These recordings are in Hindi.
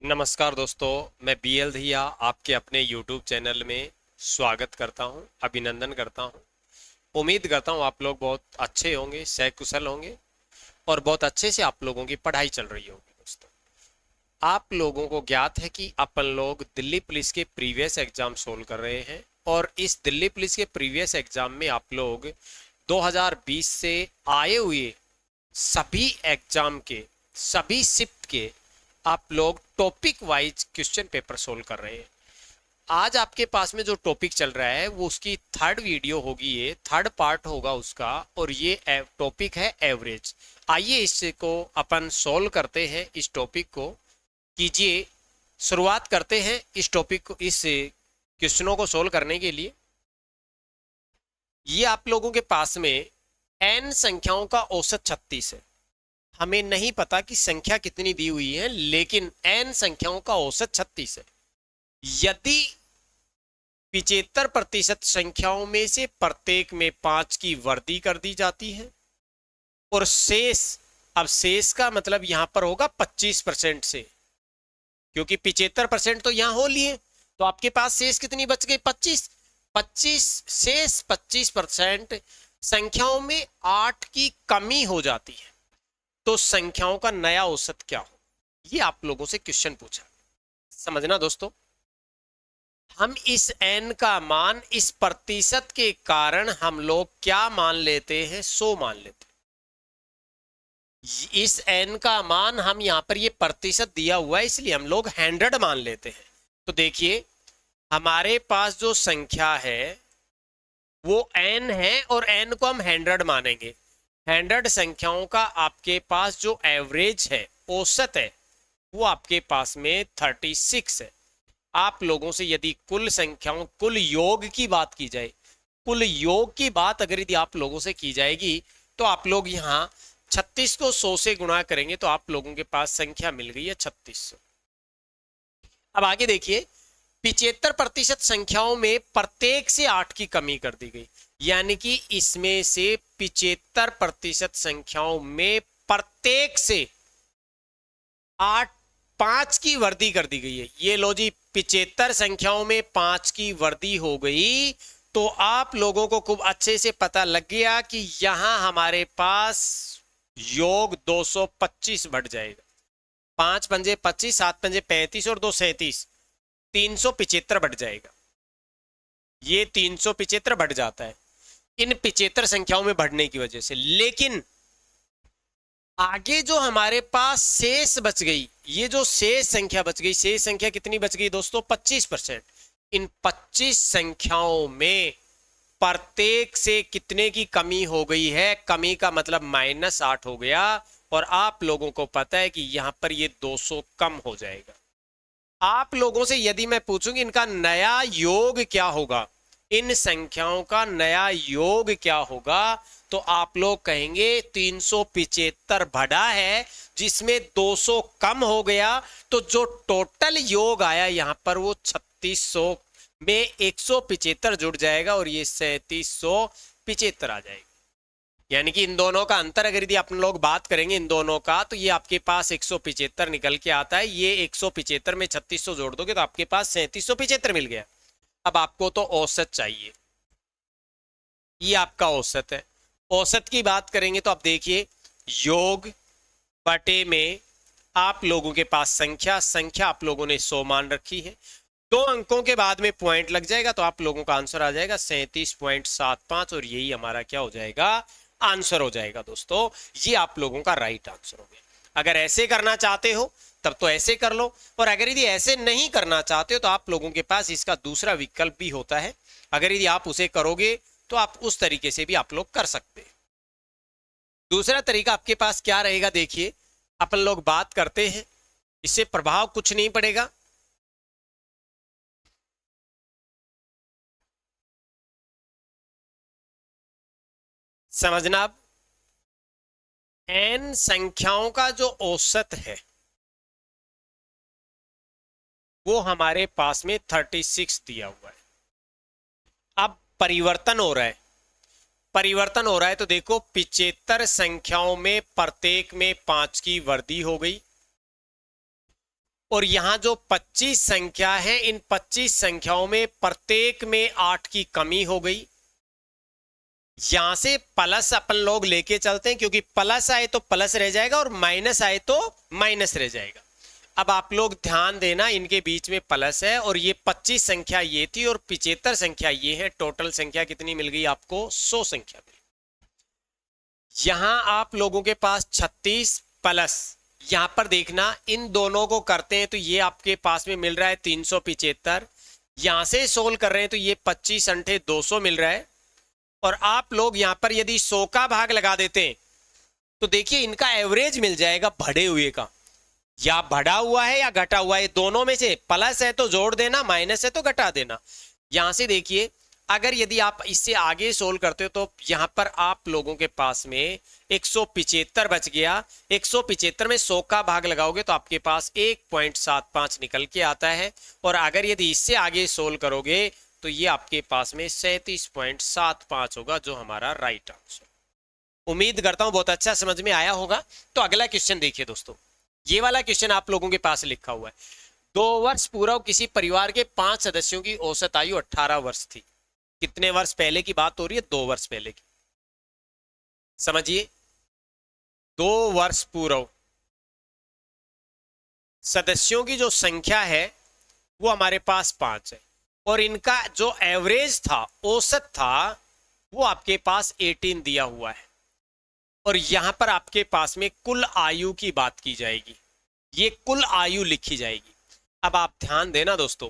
नमस्कार दोस्तों, मैं बीएल धिया आपके अपने YouTube चैनल में स्वागत करता हूं, अभिनंदन करता हूं। उम्मीद करता हूं आप लोग बहुत अच्छे होंगे, सकुशल होंगे और बहुत अच्छे से आप लोगों की पढ़ाई चल रही होगी। दोस्तों, आप लोगों को ज्ञात है कि अपन लोग दिल्ली पुलिस के प्रीवियस एग्जाम सोल्व कर रहे हैं और इस दिल्ली पुलिस के प्रीवियस एग्जाम में आप लोग 2020 से आए हुए सभी एग्जाम के सभी शिफ्ट के आप लोग topic wise question paper solve कर रहे हैं। आज आपके पास में जो टॉपिक चल रहा है वो उसकी थर्ड वीडियो होगी, ये थर्ड पार्ट होगा उसका, और ये टॉपिक है एवरेज। आइए इसको अपन सोल्व करते हैं। इस टॉपिक को कीजिए, शुरुआत करते हैं इस टॉपिक को, इस क्वेश्चनों को सोल्व करने के लिए। ये आप लोगों के पास में n संख्याओं का औसत 36 है। हमें नहीं पता कि संख्या कितनी दी हुई है, लेकिन n संख्याओं का औसत 36 है। यदि 75% संख्याओं में से प्रत्येक में 5 की वृद्धि कर दी जाती है और शेष, अब शेष का मतलब यहां पर होगा 25% से, क्योंकि 75% तो यहां हो लिए, तो आपके पास शेष कितनी बच गई? 25। 25 शेष 25% संख्याओं में 8 की कमी हो जाती है, तो संख्याओं का नया औसत क्या हो? ये आप लोगों से क्वेश्चन पूछा। समझना दोस्तों, हम इस n का मान, इस प्रतिशत के कारण हम लोग क्या मान लेते हैं? 100 मान लेते हैं। इस n का मान हम यहां पर, ये प्रतिशत दिया हुआ है इसलिए हम लोग 100 मान लेते हैं। तो देखिए, हमारे पास जो संख्या है वो n है और n को हम 100 मानेंगे। 100 संख्याओं का आपके पास जो एवरेज है, औसत है, वो आपके पास में 36 है। आप लोगों से यदि कुल संख्याओं, कुल योग की बात की जाए, कुल योग की बात अगर यदि आप लोगों से की जाएगी, तो आप लोग यहाँ 36 को 100 से गुणा करेंगे तो आप लोगों के पास संख्या मिल गई है 3600। अब आगे देखिए, 75% संख्याओं में प्रत्येक से 8 की कमी कर दी गई, यानी कि इसमें से 75% संख्याओं में प्रत्येक से 8 5 की वृद्धि कर दी गई है। ये लो जी, 75 संख्याओं में 5 की वृद्धि हो गई, तो आप लोगों को खूब अच्छे से पता लग गया कि यहां हमारे पास योग 225 बढ़ जाएगा। 5 पंजे 25, 7 पंजे 35 और 2 37, 375 बढ़ जाएगा। ये 375 बढ़ जाता है इन 75 संख्याओं में बढ़ने की वजह से। लेकिन आगे जो हमारे पास शेष बच गई, ये जो शेष संख्या बच गई, शेष संख्या कितनी बच गई दोस्तों? 25%। इन 25 संख्याओं में प्रत्येक से कितने की कमी हो गई है? कमी का मतलब -8 हो गया, और आप लोगों को पता है कि यहां पर ये 200 कम हो जाएगा। आप लोगों से यदि मैं पूछूंगी इनका नया योग क्या होगा, इन संख्याओं का नया योग क्या होगा, तो आप लोग कहेंगे 375 बढ़ा है जिसमें 200 कम हो गया, तो जो टोटल योग आया यहां पर वो 3600 में 175 जुड़ जाएगा और ये 3775 आ जाएगा। यानी कि इन दोनों का अंतर अगर यदि अपन लोग बात करेंगे इन दोनों का, तो ये आपके पास 175 निकल के आता है। ये 175 में 3600 जोड़ दोगे तो आपके पास 3775 मिल गया। अब आपको तो औसत चाहिए, ये आपका औसत है। औसत की बात करेंगे तो आप देखिए, योग बटे में आप लोगों के पास संख्या आप लोगों ने 100 मान रखी है, 2 अंकों के बाद में पॉइंट लग जाएगा तो आप लोगों का आंसर आ जाएगा 37.75, और यही हमारा क्या हो जाएगा? आंसर हो जाएगा। दोस्तों, ये आप लोगों का राइट आंसर हो गया। अगर ऐसे करना चाहते हो तब तो ऐसे कर लो, और अगर यदि ऐसे नहीं करना चाहते हो तो आप लोगों के पास इसका दूसरा विकल्प भी होता है। अगर यदि आप उसे करोगे तो आप उस तरीके से भी आप लोग कर सकते हैं। दूसरा तरीका आपके पास क्या रहेगा? देखिए, अपन लोग बात करते हैं, इससे प्रभाव कुछ नहीं पड़ेगा। समझना, अब n संख्याओं का जो औसत है वो हमारे पास में 36 दिया हुआ है। अब परिवर्तन हो रहा है, परिवर्तन हो रहा है तो देखो, 75 संख्याओं में प्रत्येक में 5 की वृद्धि हो गई, और यहां जो 25 संख्या है, इन 25 संख्याओं में प्रत्येक में 8 की कमी हो गई। यहां से प्लस अपन लोग लेके चलते हैं, क्योंकि प्लस आए तो प्लस रह जाएगा और माइनस आए तो माइनस रह जाएगा। अब आप लोग ध्यान देना, इनके बीच में प्लस है और ये 25 संख्या ये थी और 75 संख्या ये है। टोटल संख्या कितनी मिल गई आपको? 100 संख्या मिल गई। यहां आप लोगों के पास 36 प्लस, यहां पर देखना इन दोनों को करते हैं तो ये आपके पास में मिल रहा है 375। यहां से सोल्व कर रहे हैं तो ये 25 अंठे 200 मिल रहा है। और आप लोग यहां पर यदि 100 का भाग लगा देते हैं तो देखिए इनका एवरेज मिल जाएगा बढ़े हुए का। या बढ़ा हुआ है या घटा हुआ है, दोनों में से प्लस है तो जोड़ देना, माइनस है तो घटा देना। यहां से देखिए अगर यदि आप इससे आगे सोल्व करते हो तो यहां पर आप लोगों के पास में 175 बच गया। 175 में 100 का भाग लगाओगे तो आपके पास 1.75 निकल के आता है। और अगर यदि इससे आगे सोल्व करोगे तो ये आपके पास में 37.75 होगा, जो हमारा राइट आंसर। उम्मीद करता हूं बहुत अच्छा समझ में आया होगा। तो अगला क्वेश्चन देखिए दोस्तों, ये वाला क्वेश्चन आप लोगों के पास लिखा हुआ है। 2 वर्ष पूर्व किसी परिवार के 5 सदस्यों की औसत आयु 18 वर्ष थी। कितने वर्ष पहले की बात हो रही है? 2 वर्ष पहले की। समझिए, 2 वर्ष पूर्व सदस्यों की जो संख्या है वो हमारे पास 5 है और इनका जो एवरेज था, औसत था, वो आपके पास 18 दिया हुआ है। और यहां पर आपके पास में कुल आयु की बात की जाएगी, ये कुल आयु लिखी जाएगी। अब आप ध्यान देना दोस्तों,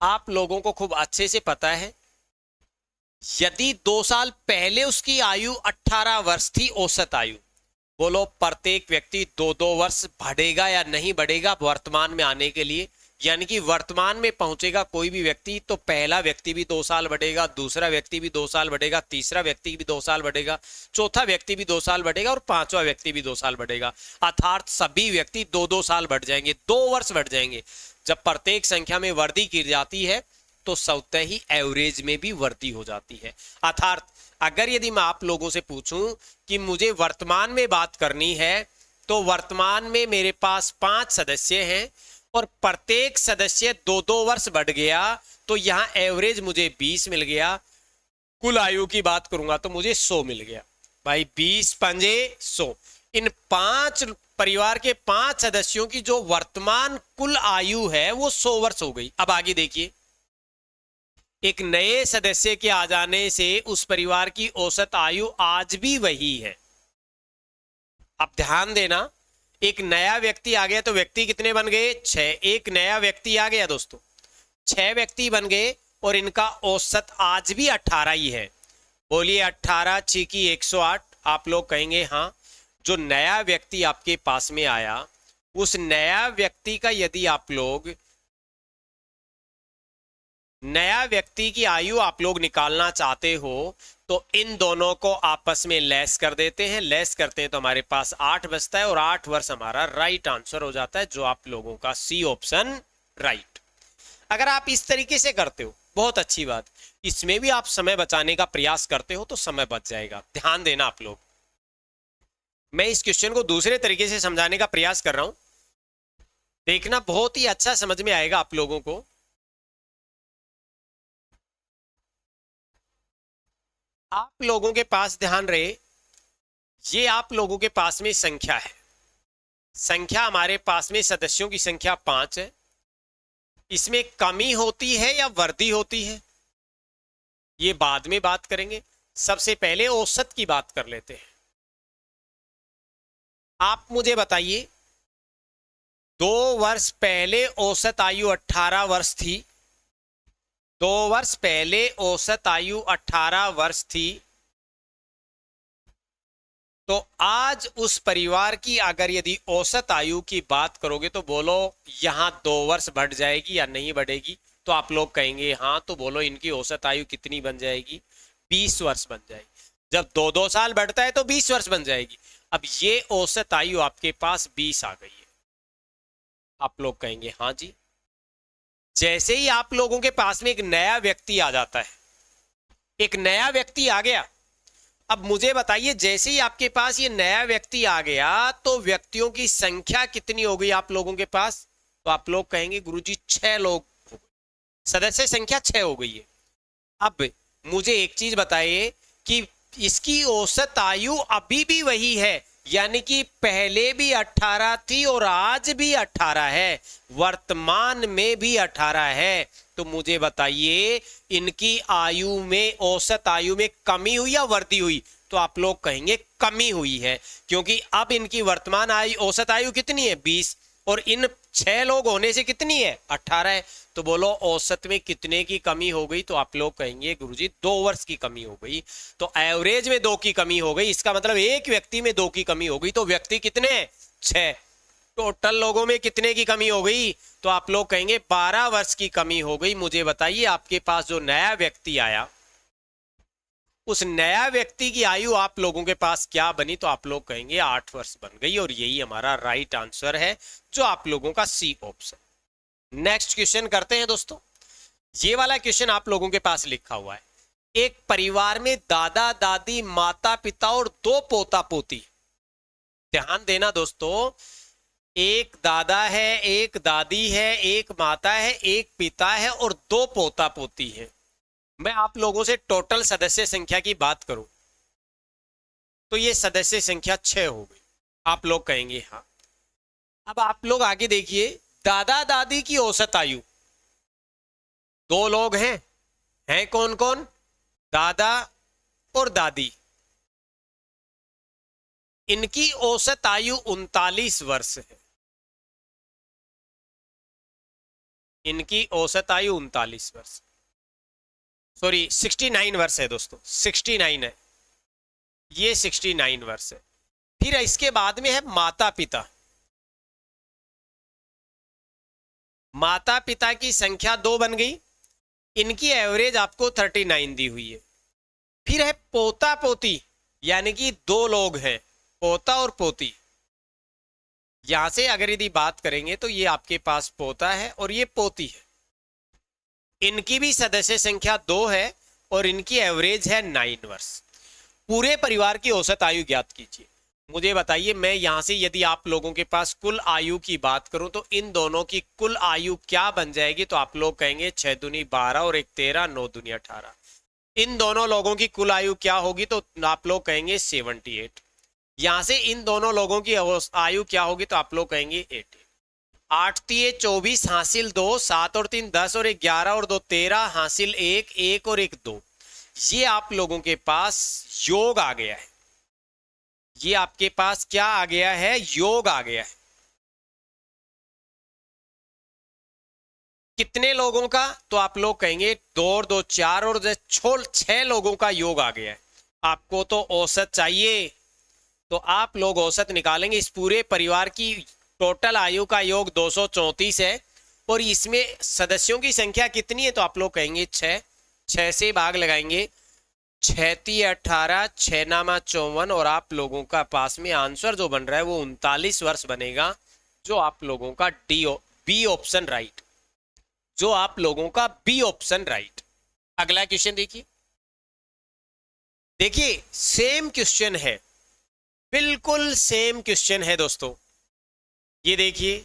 आप लोगों को खूब अच्छे से पता है यदि 2 साल पहले उसकी आयु 18 वर्ष थी, औसत आयु, बोलो प्रत्येक व्यक्ति 2-2 वर्ष बढ़ेगा या नहीं बढ़ेगा वर्तमान में आने के लिए? यानी कि वर्तमान में पहुंचेगा कोई भी व्यक्ति तो पहला व्यक्ति भी 2 साल बढ़ेगा, दूसरा व्यक्ति भी 2 साल बढ़ेगा, तीसरा व्यक्ति भी 2 साल बढ़ेगा, चौथा व्यक्ति भी 2 साल बढ़ेगा और पांचवा व्यक्ति भी 2 साल बढ़ेगा। अर्थात सभी व्यक्ति 2-2 साल बढ़ जाएंगे, 2 वर्ष बढ़ जाएंगे। जब प्रत्येक संख्या में वृद्धि की जाती है तो स्वतः ही एवरेज में भी वृद्धि हो जाती है। अर्थात अगर यदि मैं आप लोगों से पूछूं कि मुझे वर्तमान में बात करनी है तो वर्तमान में मेरे पास 5 सदस्य हैं और प्रत्येक सदस्य 2-2 वर्ष बढ़ गया तो यहां एवरेज मुझे 20 मिल गया। कुल आयु की बात करूंगा तो मुझे 100 मिल गया। भाई 20 पंजे 100, इन 5 परिवार के 5 सदस्यों की जो वर्तमान कुल आयु है वो 100 वर्ष हो गई। अब आगे देखिए, एक नए सदस्य के आ जाने से उस परिवार की औसत आयु आज भी वही है। अब ध्यान देना, एक नया व्यक्ति आ गया तो व्यक्ति कितने बन गए? 6। एक नया व्यक्ति आ गया दोस्तों, 6 व्यक्ति बन गए और इनका औसत आज भी 18 ही है। बोलिए 18 छीकी 108। आप लोग कहेंगे हाँ। जो नया व्यक्ति आपके पास में आया, उस नया व्यक्ति का यदि आप लोग नया व्यक्ति की आयु आप लोग निकालना चाहते हो तो इन दोनों को आपस में लेस कर देते हैं। लेस करते हैं तो हमारे पास 8 बचता है और 8 वर्ष हमारा राइट आंसर हो जाता है, जो आप लोगों का सी ऑप्शन राइट। अगर आप इस तरीके से करते हो बहुत अच्छी बात, इसमें भी आप समय बचाने का प्रयास करते हो तो समय बच जाएगा। ध्यान देना आप लोग, मैं इस क्वेश्चन को दूसरे तरीके से समझाने का प्रयास कर रहा हूं, देखना बहुत ही अच्छा समझ में आएगा आप लोगों को। आप लोगों के पास ध्यान रहे, ये आप लोगों के पास में संख्या है, संख्या हमारे पास में सदस्यों की संख्या 5 है। इसमें कमी होती है या वृद्धि होती है ये बाद में बात करेंगे, सबसे पहले औसत की बात कर लेते हैं। आप मुझे बताइए 2 वर्ष पहले औसत आयु 18 वर्ष थी, 2 वर्ष पहले औसत आयु 18 वर्ष थी, तो आज उस परिवार की अगर यदि औसत आयु की बात करोगे तो बोलो यहां 2 वर्ष बढ़ जाएगी या नहीं बढ़ेगी? तो आप लोग कहेंगे हाँ। तो बोलो इनकी औसत आयु कितनी बन जाएगी? 20 वर्ष बन जाएगी। जब 2-2 साल बढ़ता है तो 20 वर्ष बन जाएगी। अब ये औसत आयु आपके पास 20 आ गई है। आप लोग कहेंगे हाँ जी। जैसे ही आप लोगों के पास में एक नया व्यक्ति आ जाता है, एक नया व्यक्ति आ गया, अब मुझे बताइए जैसे ही आपके पास ये नया व्यक्ति आ गया तो व्यक्तियों की संख्या कितनी हो गई आप लोगों के पास? तो आप लोग कहेंगे गुरुजी 6 लोग हो गए, सदस्य संख्या 6 हो गई है। अब मुझे एक चीज बताइए कि इसकी औसत आयु अभी भी वही है, यानी कि पहले भी 18 थी और आज भी 18 है, वर्तमान में भी 18 है। तो मुझे बताइए इनकी आयु में, औसत आयु में कमी हुई या वृद्धि हुई? तो आप लोग कहेंगे कमी हुई है, क्योंकि अब इनकी वर्तमान आयु, औसत आयु कितनी है? 20, और इन 6 लोग होने से कितनी है? 18 है। तो बोलो औसत में कितने की कमी हो गई? तो आप लोग कहेंगे गुरुजी 2 वर्ष की कमी हो गई। तो एवरेज में 2 की कमी हो गई, इसका मतलब एक व्यक्ति में 2 की कमी हो गई। तो व्यक्ति कितने? 6। टोटल लोगों में कितने की कमी हो गई? तो आप लोग कहेंगे 12 वर्ष की कमी हो गई। मुझे बताइए आपके पास जो नया व्यक्ति आया, उस नया व्यक्ति की आयु आप लोगों के पास क्या बनी? तो आप लोग कहेंगे 8 वर्ष बन गई, और यही हमारा राइट आंसर है, जो आप लोगों का सी ऑप्शन। नेक्स्ट क्वेश्चन करते हैं दोस्तों। ये वाला क्वेश्चन आप लोगों के पास लिखा हुआ है, एक परिवार में दादा दादी, माता पिता और 2 पोता पोती। ध्यान देना दोस्तों, एक दादा है, एक दादी है, एक माता है, एक पिता है और 2 पोता पोती है। मैं आप लोगों से टोटल सदस्य संख्या की बात करूं तो ये सदस्य संख्या 6 हो गई। आप लोग कहेंगे हाँ। अब आप लोग आगे देखिए, दादा दादी की औसत आयु, 2 लोग हैं कौन कौन? दादा और दादी। इनकी औसत आयु 39 वर्ष है। इनकी औसत आयु 39 वर्ष, सॉरी 69 वर्ष है दोस्तों, 69 है, ये 69 वर्ष है। फिर इसके बाद में है माता पिता। माता पिता की संख्या 2 बन गई, इनकी एवरेज आपको 39 दी हुई है। फिर है पोता पोती, यानी कि 2 लोग हैं, पोता और पोती। यहां से अगर यदि बात करेंगे तो ये आपके पास पोता है और ये पोती है। इनकी भी सदस्य संख्या 2 है और इनकी एवरेज है 9 वर्ष। पूरे परिवार की औसत आयु ज्ञात कीजिए। मुझे बताइए, मैं यहां से यदि आप लोगों के पास कुल आयु की बात करूं तो इन दोनों की कुल आयु क्या बन जाएगी? तो आप लोग कहेंगे 6 दूनी 12 और 1 13, 9 दूनी 18। इन दोनों लोगों की कुल आयु क्या होगी? तो आप लोग कहेंगे 78। यहां से इन दोनों लोगों की आयु क्या होगी? तो आप लोग कहेंगे 80। 8 3 24 हासिल 2, 7 और 3 10 और 1 11 और 2 13 हासिल 1, 1 और 1 2। ये आप लोगों के पास योग आ गया है। ये आपके पास क्या आ गया है? योग आ गया है। कितने लोगों का? तो आप लोग कहेंगे 2 और 2 4 और 6 लोगों का योग आ गया है। आपको तो औसत चाहिए, तो आप लोग औसत निकालेंगे। इस पूरे परिवार की टोटल आयु का योग 234 है और इसमें सदस्यों की संख्या कितनी है? तो आप लोग कहेंगे 6। 6 से भाग लगाएंगे, 6 3 18, 6 नामा 54 और आप लोगों का पास में आंसर जो बन रहा है वो 39 वर्ष बनेगा, जो आप लोगों का बी ऑप्शन राइट, जो आप लोगों का बी ऑप्शन राइट। अगला क्वेश्चन देखिए। देखिए सेम क्वेश्चन है, बिल्कुल सेम क्वेश्चन है दोस्तों। ये देखिए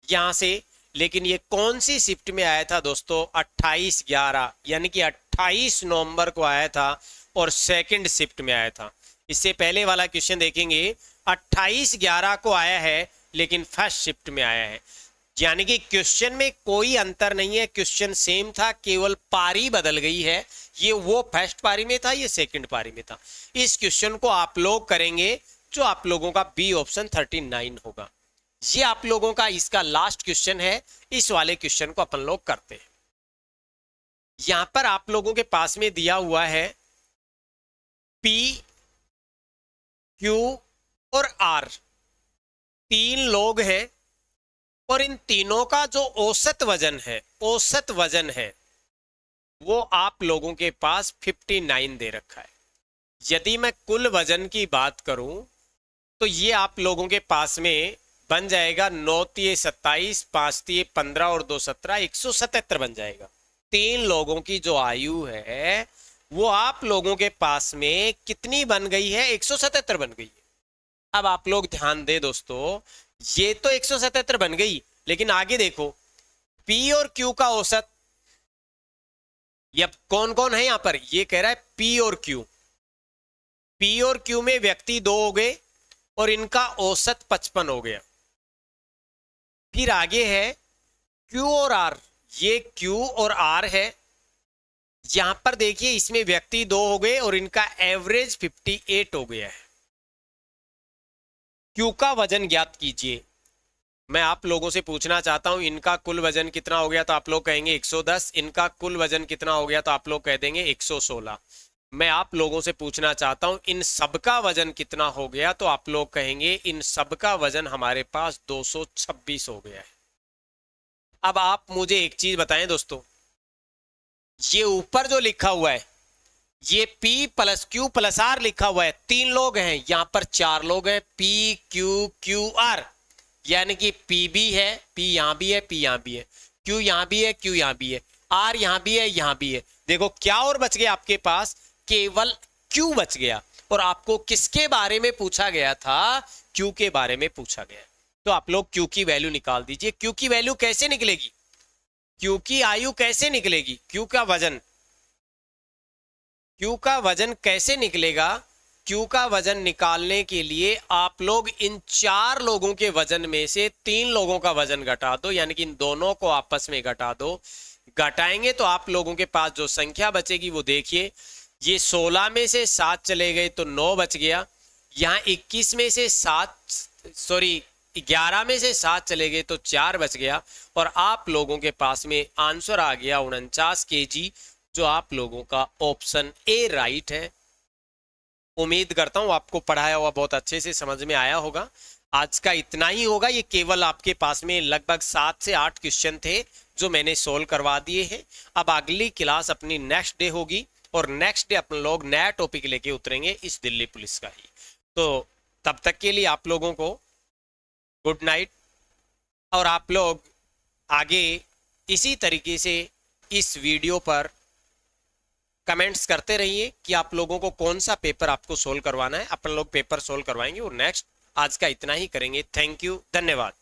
यहां से, लेकिन ये कौन सी शिफ्ट में आया था दोस्तों? 28/11, यानी कि 28 नवंबर को आया था और सेकंड शिफ्ट में आया था। इससे पहले वाला क्वेश्चन देखेंगे, 28/11 को आया है लेकिन फर्स्ट शिफ्ट में आया है, यानी कि क्वेश्चन में कोई अंतर नहीं है, क्वेश्चन सेम था, केवल पारी बदल गई है। ये वो फर्स्ट पारी में था, ये सेकंड पारी में था। इस क्वेश्चन को आप लोग करेंगे, जो आप लोगों का बी ऑप्शन 39 होगा। ये आप लोगों का इसका लास्ट क्वेश्चन है। इस वाले क्वेश्चन को अपन लोग करते हैं। यहां पर आप लोगों के पास में दिया हुआ है P, Q और R, 3 लोग हैं और इन तीनों का जो औसत वजन है वो आप लोगों के पास 59 दे रखा है। यदि मैं कुल वजन की बात करूं तो ये आप लोगों के पास में बन जाएगा 9 3 27, 5 3 15 और 2 17, 177 बन जाएगा। 3 लोगों की जो आयु है वो आप लोगों के पास में कितनी बन गई है? 177 बन गई है। अब आप लोग ध्यान दे दोस्तों, ये तो 177 बन गई, लेकिन आगे देखो P और Q का औसत, ये कौन कौन है यहां पर, ये कह रहा है P और Q। P और Q में व्यक्ति 2 हो गए और इनका औसत 55 हो गया। फिर आगे है Q और R, ये Q और R है, यहां पर देखिए इसमें व्यक्ति 2 हो गए और इनका एवरेज 58 हो गया है। Q का वजन ज्ञात कीजिए। मैं आप लोगों से पूछना चाहता हूं इनका कुल वजन कितना हो गया, तो आप लोग कहेंगे 110। इनका कुल वजन कितना हो गया, तो आप लोग कह देंगे 116। मैं आप लोगों से पूछना चाहता हूं इन सबका वजन कितना हो गया, तो आप लोग कहेंगे इन सबका वजन हमारे पास 226 हो गया है। अब आप मुझे एक चीज बताएं दोस्तों, ये ऊपर जो लिखा हुआ है ये P + Q + R लिखा हुआ है, 3 लोग हैं, यहां पर 4 लोग हैं, P Q Q R, यानी कि P भी है, P यहां भी है, P यहां भी है, Q यहां भी है, Q यहां भी है, R यहां भी है, यहां भी है। देखो क्या और बच गया आपके पास, केवल Q बच गया। और आपको किसके बारे में पूछा गया था, Q के बारे में पूछा गया। तो आप लोग Q की वैल्यू निकाल दीजिए। Q की वैल्यू कैसे निकलेगी, Q की आयु कैसे निकलेगी, Q का वजन, Q का वजन कैसे निकलेगा। Q का वजन निकालने के लिए आप लोग इन 4 लोगों के वजन में से 3 लोगों का वजन घटा दो, यानी कि इन दोनों को आपस में घटा दो। घटाएंगे तो आप लोगों के पास जो संख्या बचेगी वो देखिए, ये 16 में से 7 चले गए तो 9 बच गया, यहाँ 21 में से 11 में से 7 चले गए तो 4 बच गया, और आप लोगों के पास में आंसर आ गया 49 kg, जो आप लोगों का ऑप्शन ए राइट है। उम्मीद करता हूं आपको पढ़ाया हुआ बहुत अच्छे से समझ में आया होगा। आज का इतना ही होगा, ये केवल आपके पास में लगभग 7 से 8 क्वेश्चन थे जो मैंने सोल्व करवा दिए हैं। अब अगली क्लास अपनी नेक्स्ट डे होगी और नेक्स्ट डे अपन लोग नया टॉपिक लेके उतरेंगे इस दिल्ली पुलिस का ही। तो तब तक के लिए आप लोगों को गुड नाइट, और आप लोग आगे इसी तरीके से इस वीडियो पर कमेंट्स करते रहिए कि आप लोगों को कौन सा पेपर आपको सोल्व करवाना है। अपन लोग पेपर सोल्व करवाएंगे और नेक्स्ट आज का इतना ही करेंगे। थैंक यू, धन्यवाद।